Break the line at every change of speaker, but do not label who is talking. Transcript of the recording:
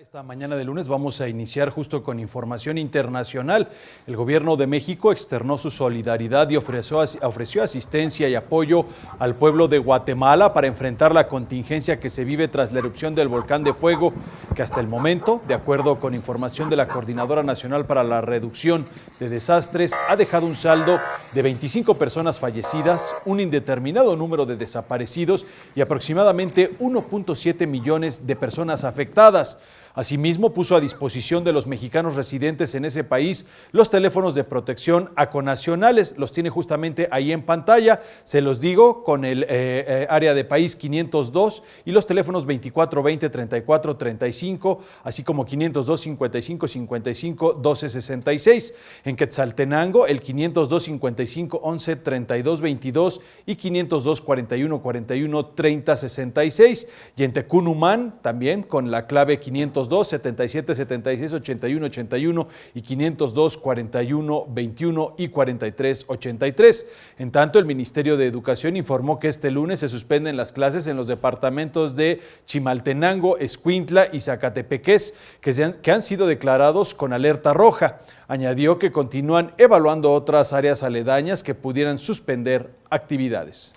Esta mañana de lunes vamos a iniciar justo con información internacional. El gobierno de México externó su solidaridad y ofreció asistencia y apoyo al pueblo de Guatemala para enfrentar la contingencia que se vive tras la erupción del volcán de fuego, que hasta el momento, de acuerdo con información de la Coordinadora Nacional para la Reducción de Desastres, ha dejado un saldo de 25 personas fallecidas, un indeterminado número de desaparecidos y aproximadamente 1.7 millones de personas afectadas. Asimismo, puso a disposición de los mexicanos residentes en ese país los teléfonos de protección aconacionales. Los tiene justamente ahí en pantalla. Se los digo con el área de país 502 y los teléfonos 2420 34 35, así como 502 55 55 12 66. En Quetzaltenango, el 502 55 11 32 22 y 502 41 41 30 66. Y en Tecunumán, también con la clave 502 77 76 81 81 y 502 41 21 y 43 83. En tanto, el Ministerio de Educación informó que este lunes se suspenden las clases en los departamentos de Chimaltenango, Escuintla y Zacatepeques, que han sido declarados con alerta roja. Añadió que continúan evaluando otras áreas aledañas que pudieran suspender actividades.